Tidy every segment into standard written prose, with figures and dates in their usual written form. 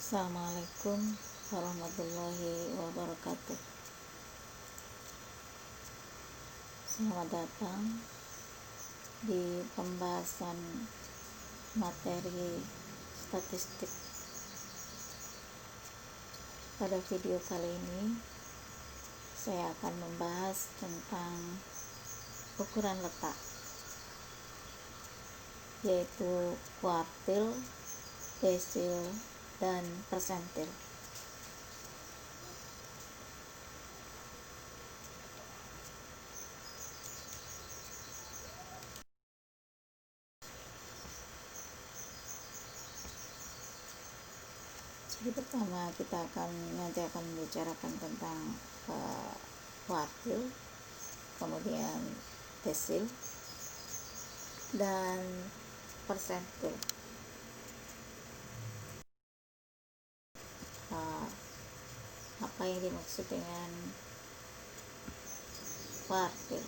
Assalamualaikum warahmatullahi wabarakatuh. Selamat datang di pembahasan materi statistik. Pada video kali ini saya akan membahas tentang ukuran letak, yaitu kuartil, desil, dan persentil. Jadi pertama kita nanti akan membicarakan tentang kuartil, kemudian desil, dan persentil. Apa yang dimaksud dengan kuartil?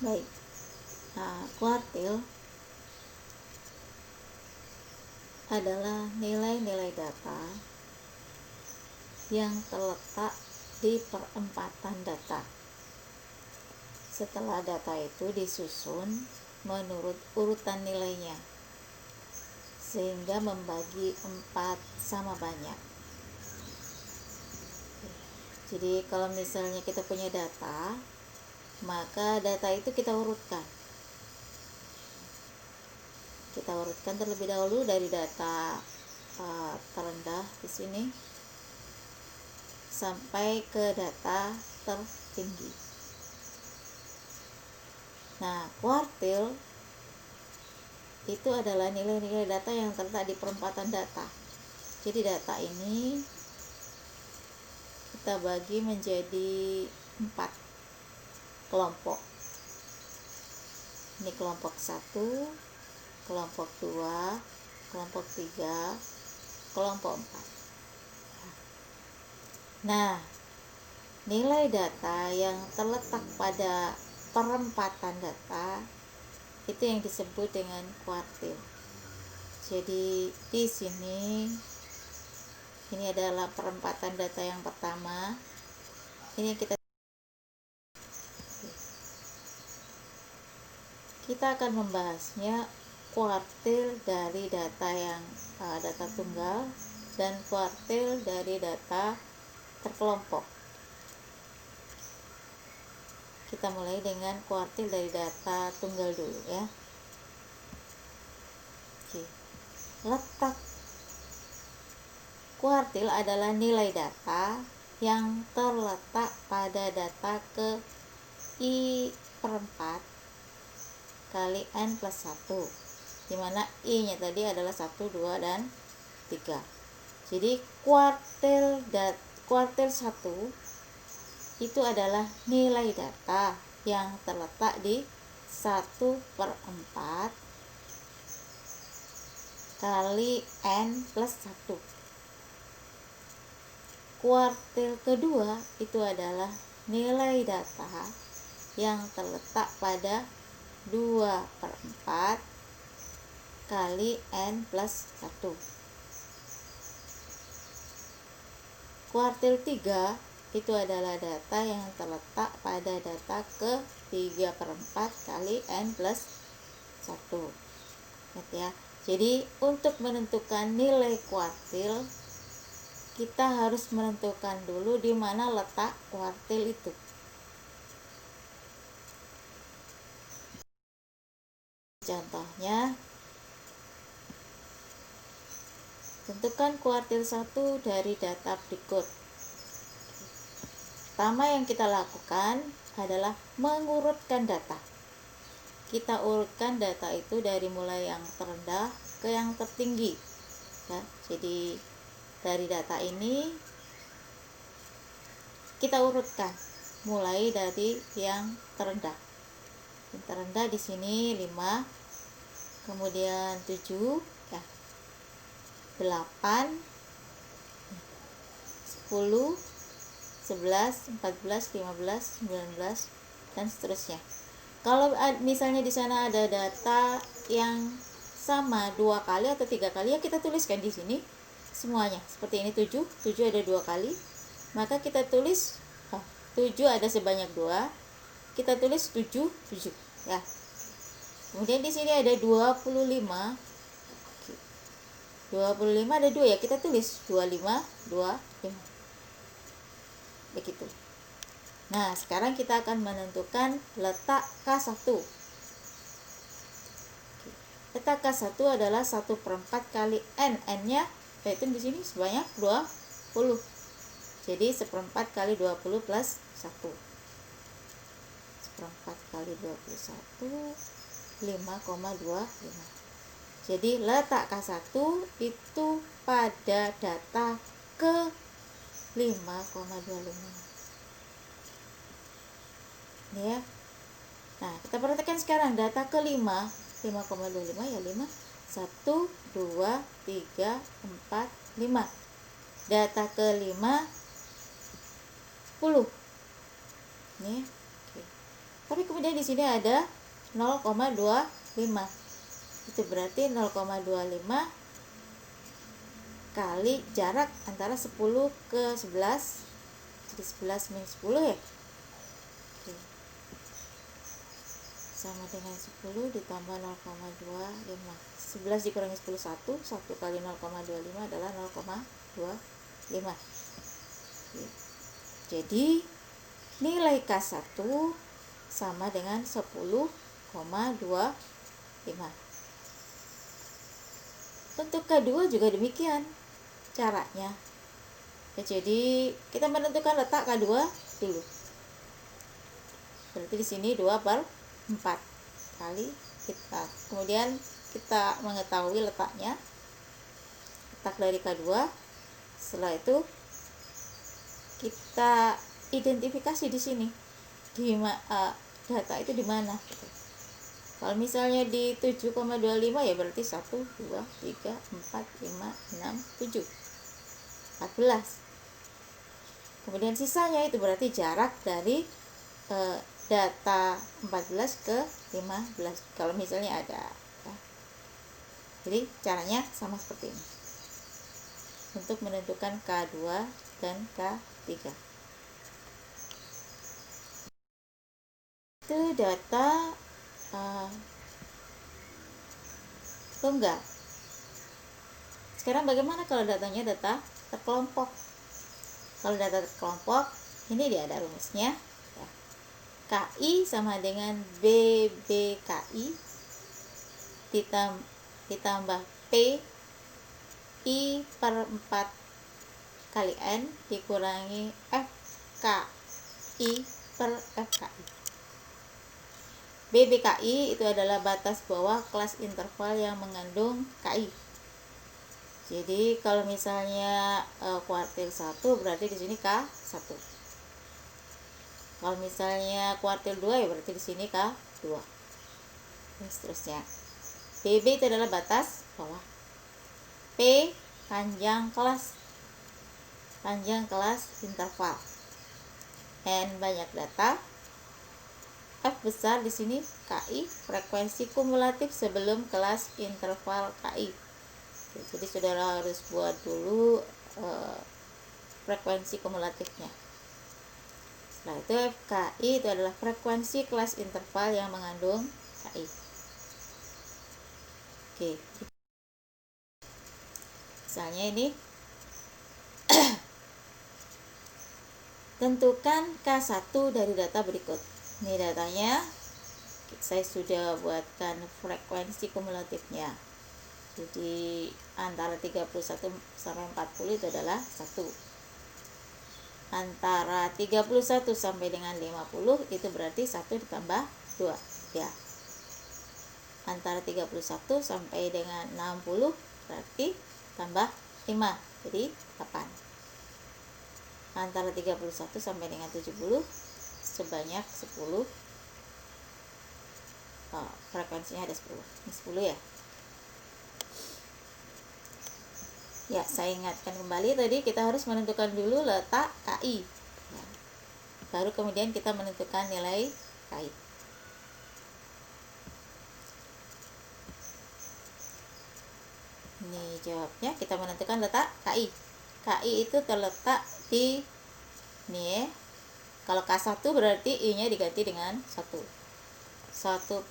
Baik, kuartil adalah nilai-nilai data yang terletak di perempatan data. Setelah data itu disusun menurut urutan nilainya, sehingga membagi 4 sama banyak. Jadi kalau misalnya kita punya data, maka data itu kita urutkan. Kita urutkan terlebih dahulu dari data terendah di sini sampai ke data tertinggi. Nah, kuartil itu adalah nilai-nilai data yang terletak di perempatan data. Jadi data ini kita bagi menjadi 4 kelompok. Ini kelompok 1, kelompok 2, kelompok 3, kelompok 4. Nah, nilai data yang terletak pada perempatan data itu yang disebut dengan kuartil. Jadi di sini ini adalah perempatan data yang pertama. Ini kita akan membahasnya kuartil dari data yang data tunggal dan kuartil dari data terkelompok. Kita mulai dengan kuartil dari data tunggal dulu ya. Oke. Letak kuartil adalah nilai data yang terletak pada data ke I per 4 kali N plus 1, dimana I nya tadi adalah 1, 2, dan 3. Jadi kuartil 1 itu adalah nilai data yang terletak di 1 per 4 kali N plus 1. Kuartil kedua itu adalah nilai data yang terletak pada 2 per 4 kali N plus 1. Kuartil 3 itu adalah data yang terletak pada data ke 3 per 4 kali N plus 1. Lihat ya. Jadi untuk menentukan nilai kuartil, kita harus menentukan dulu di mana letak kuartil itu. Contohnya, tentukan kuartil 1 dari data berikut. Pertama yang kita lakukan adalah mengurutkan data. Kita urutkan data itu dari mulai yang terendah ke yang tertinggi ya. Jadi dari data ini kita urutkan mulai dari yang terendah. Yang terendah di sini 5, kemudian 7 ya. 8, 10, 11, 14, 15, 19, dan seterusnya. Kalau misalnya di sana ada data yang sama 2 kali atau 3 kali, ya kita tuliskan di sini semuanya. Seperti ini 7 ada 2 kali, maka kita tulis 7 ada sebanyak 2, kita tulis 7 ya. Kemudian di sini ada 25 ada 2 ya, kita tulis 25 begitu. Nah, sekarang kita akan menentukan letak K1. Letak K1 adalah 1/4 kali N. N-nya yaitu di sini sebanyak 20. Jadi 1/4 kali 20 plus 1. 1/4 kali 21, 5,25. Jadi letak K1 itu pada data ke 5,25. Ini ya. Nah, kita perhatikan sekarang data kelima 5,25 ya 5 1 2 3 4 5. Data kelima 10. Nih. Oke. Tapi kemudian di sini ada 0,25. Itu berarti 0,25 kali jarak antara 10 ke 11. Jadi 11 min 10 ya. Oke. Sama dengan 10 ditambah 0,25. 11 dikurangi 10 1. 1 kali 0,25 adalah 0,25. Jadi nilai K1 sama dengan 10,25. Untuk K2 juga demikian caranya. Ya, jadi kita menentukan letak K2 dulu. Berarti di sini 2/4 kali kita. Kemudian kita mengetahui letaknya. Letak dari K2. Setelah itu kita identifikasi di sini. Data itu di mana gitu. Kalau misalnya di 7,25 ya berarti 1 2 3 4 5 6 7 14. Kemudian sisanya itu berarti jarak dari data 14 ke 15 kalau misalnya ada ya. Jadi caranya sama seperti ini untuk menentukan K2 dan K3. Itu data tunggal. Sekarang bagaimana kalau datanya data terkelompok? Kalau data terkelompok, ini dia ada rumusnya ya. KI sama dengan BBKI ditambah P I per 4 kali N dikurangi FKI per FKI. BBKI itu adalah batas bawah kelas interval yang mengandung KI. Jadi kalau misalnya kuartil 1 berarti di sini K1. Kalau misalnya kuartil 2 ya berarti di sini K2. Dan seterusnya. BB itu adalah batas bawah. P panjang kelas interval. N banyak data. F besar di sini KI, frekuensi kumulatif sebelum kelas interval KI. Jadi saudara harus buat dulu frekuensi kumulatifnya. Setelah itu FKI itu adalah frekuensi kelas interval yang mengandung KI. Oke. Misalnya ini tentukan K1 dari data berikut. Ini datanya saya sudah buatkan frekuensi kumulatifnya. Jadi antara 31 sampai 40 itu adalah 1. Antara 31 sampai dengan 50 itu berarti 1 ditambah 2 ya. Antara 31 sampai dengan 60 berarti tambah 5 jadi 8. Antara 31 sampai dengan 70 sebanyak 10. Frekuensinya ada 10. Ini 10 ya. Ya, saya ingatkan kembali tadi kita harus menentukan dulu letak KI. Ya, baru kemudian kita menentukan nilai KI. Ini jawabnya, kita menentukan letak KI. KI itu terletak di ini ya. Kalau K1 berarti I-nya diganti dengan 1. 1/4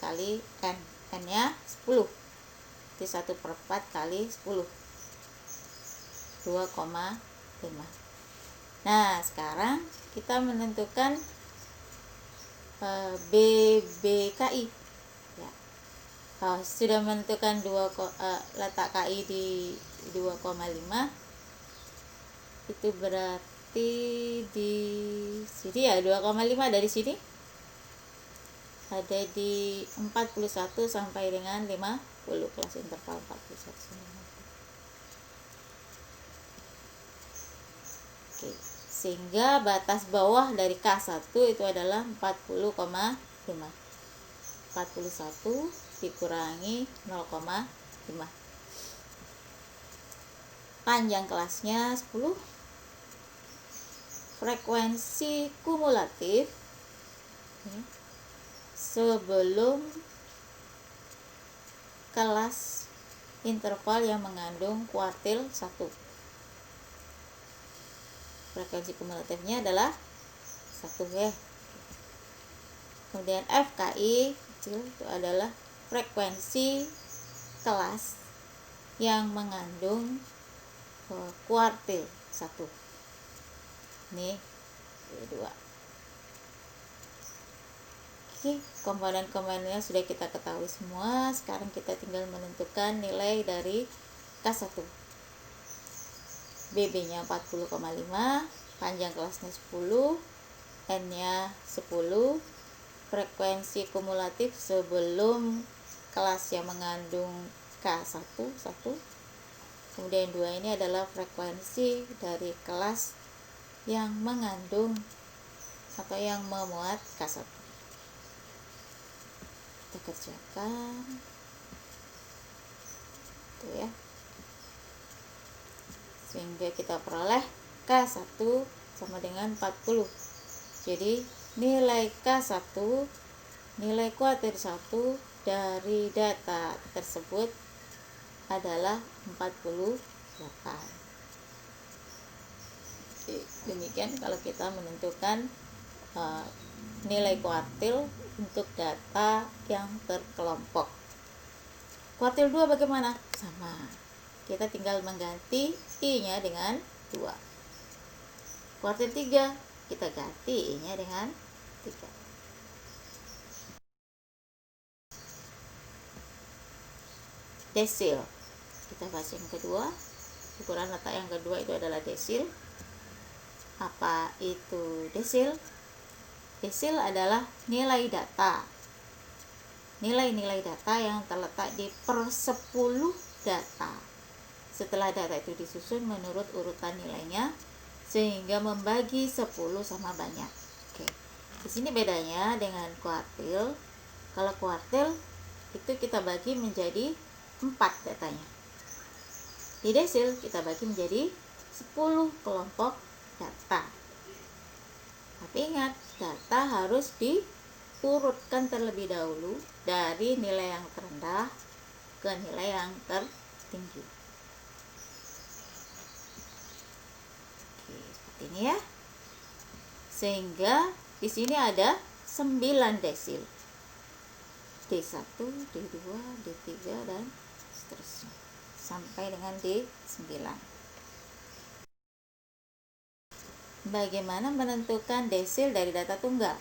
kali N. N-nya 10. Jadi 1/4 kali 10. 2,5. Nah, sekarang kita menentukan BBKI. Ya. Sudah menentukan letak KI di 2,5. Itu berarti di sini ya 2,5 dari sini ada di 41 sampai dengan 50, kelas interval 41 sampai 50. Oke, sehingga batas bawah dari K1 itu adalah 40,5. 41 dikurangi 0,5. Panjang kelasnya 10. Frekuensi kumulatif sebelum kelas interval yang mengandung kuartil 1. Frekuensi kumulatifnya adalah 1 ya. Kemudian FKI kecil itu adalah frekuensi kelas yang mengandung kuartil 1. Ini dua. Oke, komponen-komponennya sudah kita ketahui semua. Sekarang kita tinggal menentukan nilai dari K1. BB-nya 40,5, panjang kelasnya 10, N-nya 10, frekuensi kumulatif sebelum kelas yang mengandung K1, 1. Kemudian 2 ini adalah frekuensi dari kelas yang mengandung atau yang memuat K1. Kita kerjakan itu ya, sehingga kita peroleh K1 sama dengan 40. Jadi nilai K1, nilai kuartil 1 dari data tersebut adalah 48. Demikian kalau kita menentukan nilai kuartil untuk data yang terkelompok. Kuartil 2 bagaimana? Sama. Kita tinggal mengganti I-nya dengan 2. Kuartil 3 kita ganti I-nya dengan 3. Desil. Kita bahas yang kedua. Ukuran letak yang kedua itu adalah desil. Apa itu desil? Desil adalah nilai data. Nilai-nilai data yang terletak di per 10 data. Setelah data itu disusun menurut urutan nilainya sehingga membagi 10 sama banyak. Oke. Di sini bedanya dengan kuartil. Kalau kuartil itu kita bagi menjadi 4 datanya. Di desil kita bagi menjadi 10 kelompok data. Tapi ingat, data harus diurutkan terlebih dahulu dari nilai yang terendah ke nilai yang tertinggi. Oke, seperti ini ya. Sehingga di sini ada 9 desil. D1, D2, D3 dan seterusnya sampai dengan D9. Bagaimana menentukan desil dari data tunggal?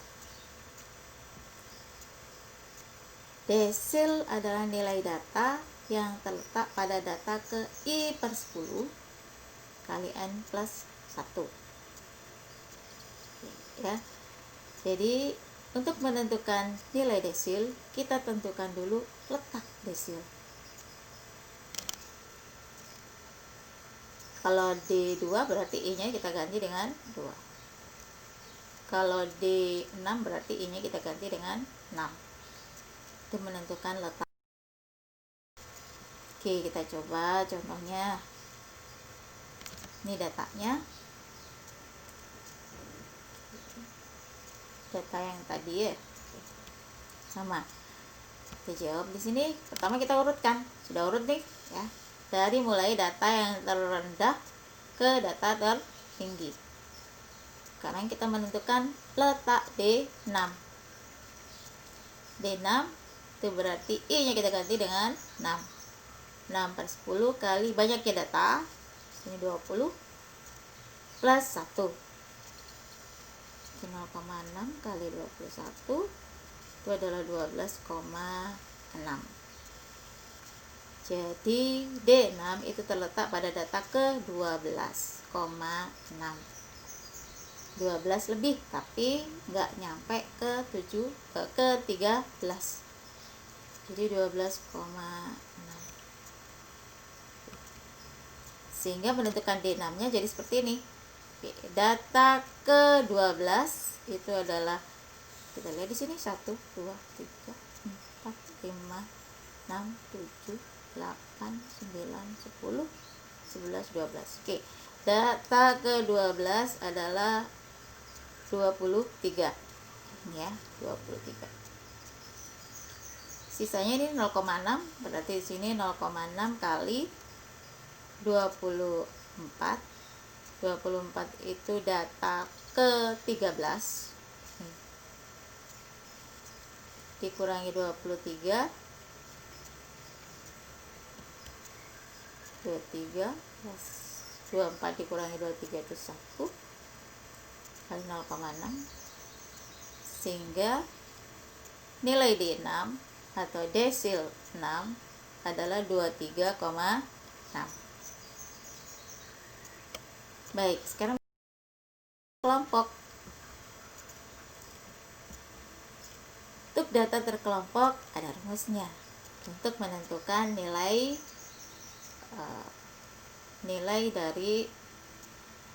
Desil adalah nilai data yang terletak pada data ke I per 10 kali N plus 1. Ya. Jadi untuk menentukan nilai desil, kita tentukan dulu letak desil. Kalau D2 berarti I-nya kita ganti dengan 2. Kalau D6 berarti I-nya kita ganti dengan 6. Itu menentukan letak. Oke, kita coba contohnya. Ini datanya, data yang tadi ya, sama. Kita jawab di sini. Pertama kita urutkan, sudah urut nih ya, dari mulai data yang terendah ke data tertinggi. Sekarang kita menentukan letak D6. D6 itu berarti I nya kita ganti dengan 6. 6 per 10 kali banyaknya data, ini 20 plus 1, 0,6 kali 21 itu adalah 12,6. Jadi D6 itu terletak pada data ke 12,6. 12 lebih tapi nggak nyampe ke 13. Jadi 12,6. Sehingga menentukan D6 nya jadi seperti ini. Data ke 12 itu adalah, kita lihat di sini 1 2 3 4 5 6 7 8 9 10 11 12. Oke, data ke 12 adalah 23. Ini ya, 23. Sisanya ini 0,6, berarti di sini 0,6 kali 24. 24 itu data ke 13 dikurangi 23 plus 24 dikurangi 23 itu 1 kali 0,6, sehingga nilai D6 atau desil 6 adalah 23,6. Baik, sekarang kelompok. Untuk data terkelompok ada rumusnya untuk menentukan nilai dari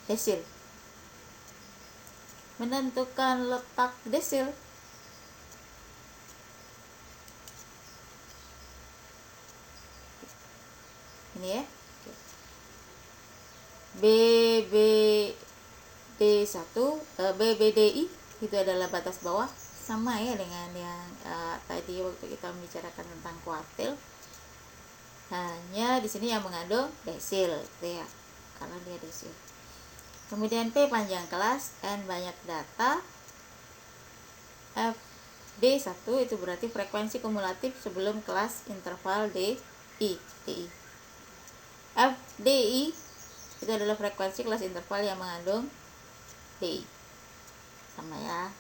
desil. Menentukan letak desil, ini ya, BBDI itu adalah batas bawah, sama ya dengan yang tadi waktu kita membicarakan tentang kuartil. Hanya di sini yang mengandung desil, gitu ya, karena dia desil. Kemudian P panjang kelas, N banyak data, FD1 itu berarti frekuensi kumulatif sebelum kelas interval DI. FDI itu adalah frekuensi kelas interval yang mengandung DI. Sama ya.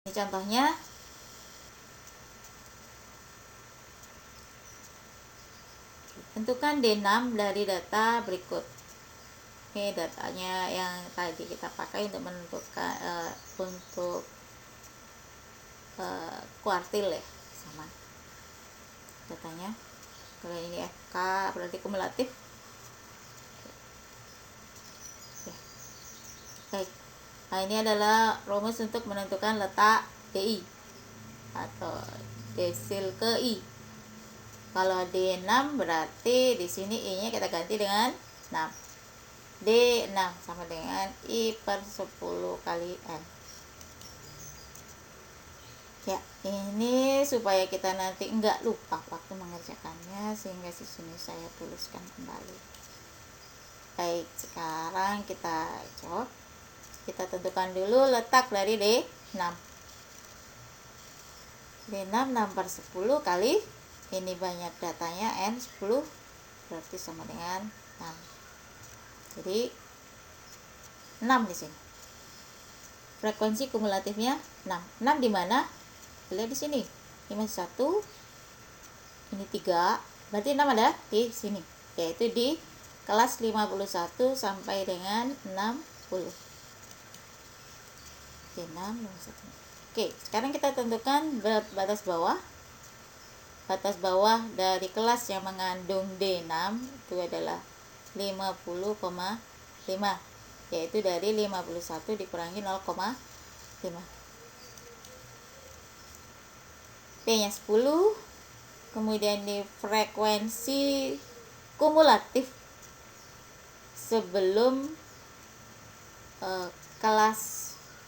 Ini contohnya. Tentukan D6 dari data berikut. Ini datanya yang tadi kita pakai untuk menentukan untuk kuartil ya, sama datanya. Kalau ini FK berarti kumulatif ya. Baik, nah ini adalah rumus untuk menentukan letak DI atau desil ke I. Kalau D6 berarti di sini I nya kita ganti dengan 6. D6 sama dengan I per 10 kali N. Ya, ini supaya kita nanti enggak lupa waktu mengerjakannya, sehingga di sini saya tuliskan kembali. Baik, sekarang kita jawab. Kita tentukan dulu letak dari D6. D6 6 per 10 kali ini banyak datanya N 10 berarti sama dengan 6. Jadi 6 di sini. Frekuensi kumulatifnya 6. 6 di mana? Lihat di sini. Ini masih 1. Ini 3. Berarti 6 ada di sini. Yaitu di kelas 51 sampai dengan 60. Oke, 6 51. Oke, sekarang kita tentukan batas bawah. Batas bawah dari kelas yang mengandung D6 itu adalah 50,5, yaitu dari 51 dikurangi 0,5. P nya 10. Kemudian di frekuensi kumulatif sebelum kelas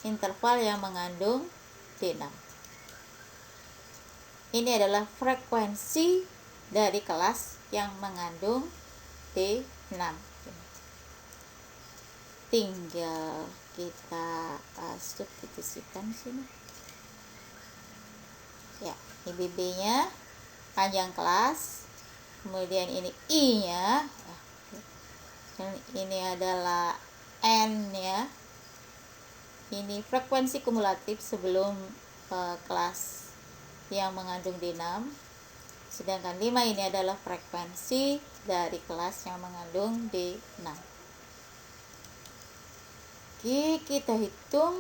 interval yang mengandung D6. Ini adalah frekuensi dari kelas yang mengandung D6. Tinggal kita substitusikan sini. Ya, ini BB-nya panjang kelas, kemudian ini I-nya, dan ini adalah N-nya. Ini frekuensi kumulatif sebelum kelas yang mengandung D6. Sedangkan 5 ini adalah frekuensi dari kelas yang mengandung D6. Oke, kita hitung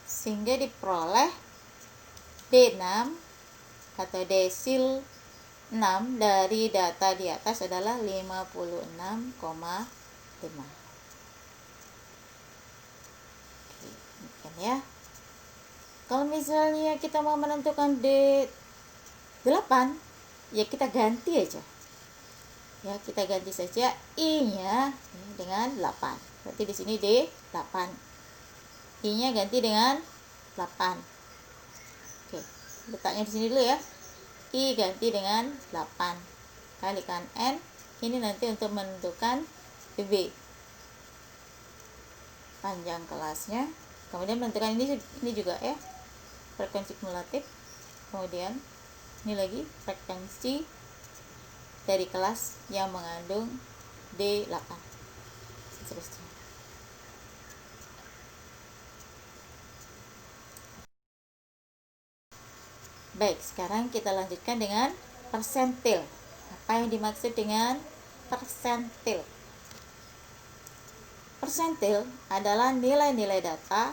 sehingga diperoleh D6 atau desil 6 dari data di atas adalah 56,5. Oke, ya. Kalau misalnya kita mau menentukan D8, ya kita ganti aja. Ya, kita ganti saja I-nya dengan 8. Berarti di sini D8. I-nya ganti dengan 8. Oke, letaknya di sini dulu ya. I ganti dengan 8 kalikan N. Ini nanti untuk menentukan BB, panjang kelasnya. Kemudian menentukan ini juga ya, frekuensi kumulatif. Kemudian ini lagi frekuensi dari kelas yang mengandung D8. Seterusnya. Baik, sekarang kita lanjutkan dengan persentil. Apa yang dimaksud dengan persentil? Persentil adalah nilai-nilai data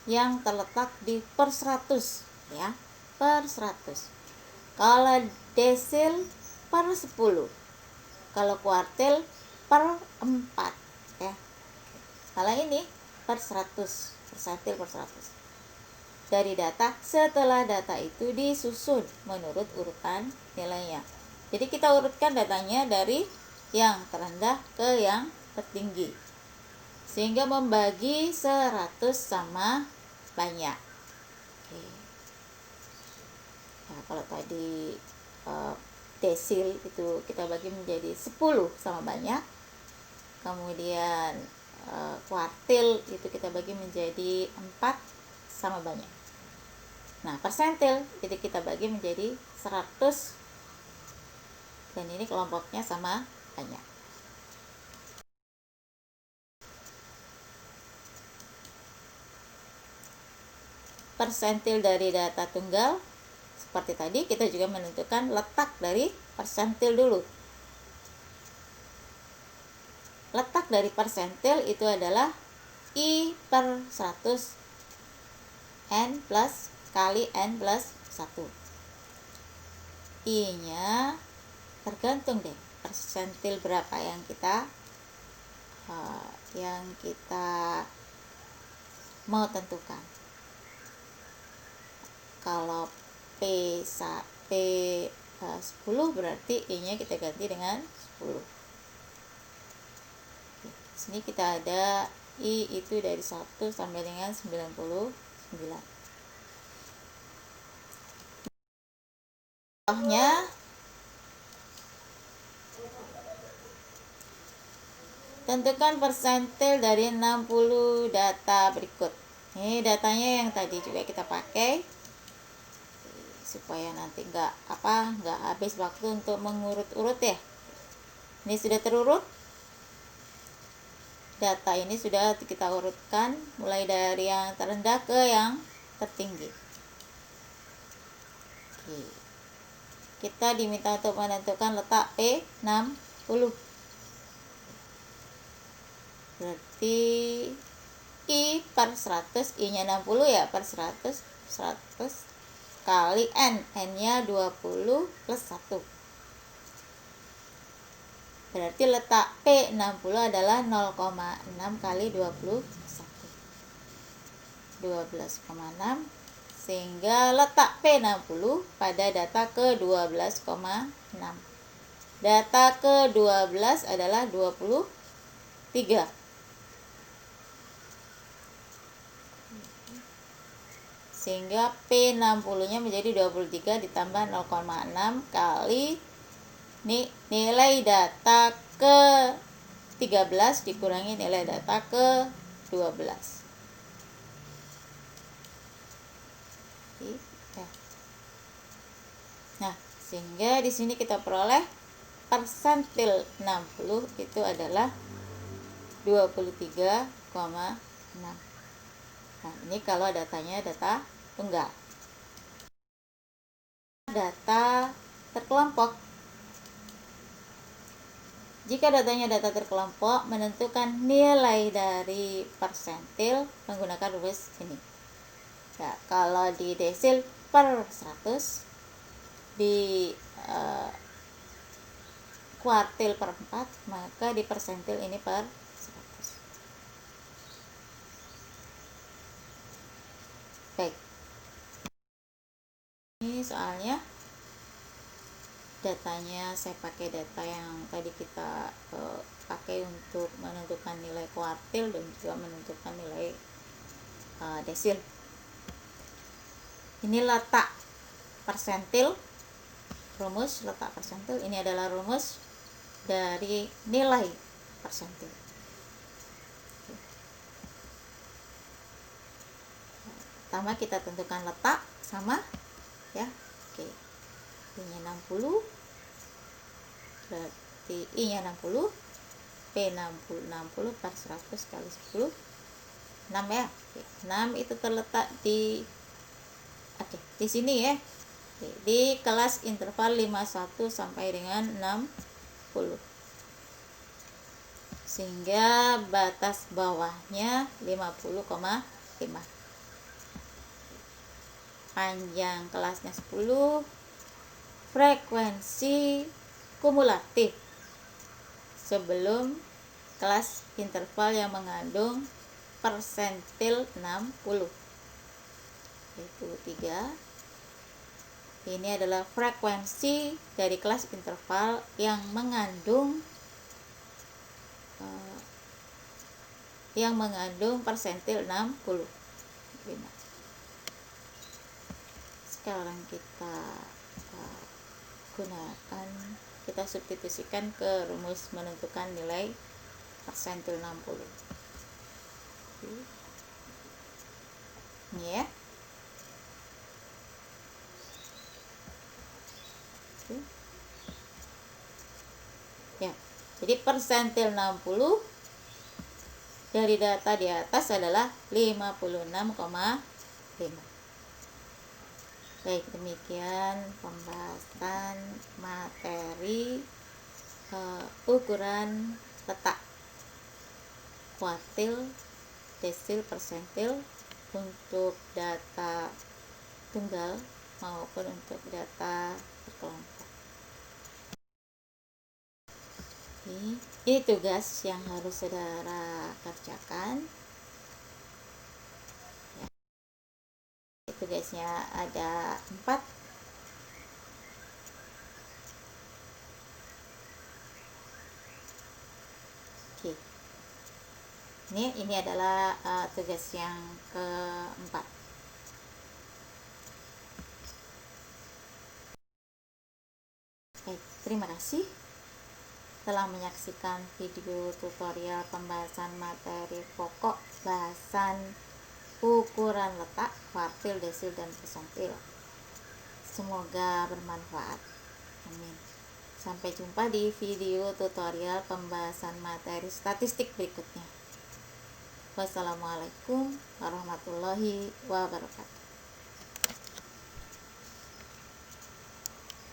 yang terletak di per 100, ya, per 100. Kalau desil per 10, kalau kuartil per 4, ya. Kalau ini per 100, persentil per 100. Dari data setelah data itu disusun menurut urutan nilainya. Jadi kita urutkan datanya dari yang terendah ke yang tertinggi, sehingga membagi 100 sama banyak. Oke. Nah, kalau tadi desil itu kita bagi menjadi 10 sama banyak, kemudian kuartil itu kita bagi menjadi 4 sama banyak. Nah, persentil jadi kita bagi menjadi 100, dan ini kelompoknya sama banyak. Persentil dari data tunggal seperti tadi, kita juga menentukan letak dari persentil dulu. Letak dari persentil itu adalah I per 100 N plus kali N plus 1. I-nya tergantung deh persentil berapa yang kita mau tentukan. Kalau P10 berarti I-nya kita ganti dengan 10. Di sini kita ada I itu dari 1 sampai dengan 99. Contohnya, tentukan persentil dari 60 data berikut. Ini datanya yang tadi juga kita pakai, supaya nanti nggak habis waktu untuk mengurut-urut ya. Ini sudah terurut. Data ini sudah kita urutkan mulai dari yang terendah ke yang tertinggi. Oke. Kita diminta untuk menentukan letak P60. Berarti I per 100, I-nya 60 ya, per 100 kali N. N-nya 20 plus 1. Berarti letak P60 adalah 0,6 kali 21. 12,6. Sehingga letak P60 pada data ke 12,6. Data ke-12 adalah 23. Sehingga P60-nya menjadi 23 ditambah 0,6 kali nilai data ke-13 dikurangi nilai data ke-12. Nah, sehingga di sini kita peroleh persentil 60 itu adalah 23,6. Nah, ini kalau datanya data tunggal. Data terkelompok. Jika datanya data terkelompok, menentukan nilai dari persentil menggunakan rumus ini. Ya, kalau di desil per 100, di kuartil per 4, maka di persentil ini per 100. Baik. Ini soalnya datanya saya pakai data yang tadi kita pakai untuk menentukan nilai kuartil dan juga menentukan nilai desil. Ini letak persentil, rumus letak persentil. Ini adalah rumus dari nilai persentil. Pertama kita tentukan letak sama ya. Oke. I-nya 60, berarti I-nya 60, P60 per 100 kali 10, 6 ya. Oke. 6 itu terletak di di sini ya. Oke. Di kelas interval 51 sampai dengan 60. Sehingga batas bawahnya 50,5. Panjang kelasnya 10. Frekuensi kumulatif sebelum kelas interval yang mengandung persentil 60 yaitu 3. Ini adalah frekuensi dari kelas interval yang mengandung persentil 65. Sekarang kita kita substitusikan ke rumus menentukan nilai persentil 60. Ini ya. Ya, jadi persentil 60 dari data di atas adalah 56,5. Baik, demikian pembahasan materi ukuran letak kuartil, desil, persentil untuk data tunggal maupun untuk data berkelompok. Ini tugas yang harus saudara kerjakan. Tugasnya ada 4. Oke. Ini adalah tugas yang keempat. Baik, terima kasih telah menyaksikan video tutorial pembahasan materi pokok bahasan ukuran letak kuartil, desil, dan persentil. Semoga bermanfaat. Amin. Sampai jumpa di video tutorial pembahasan materi statistik berikutnya. Wassalamualaikum warahmatullahi wabarakatuh.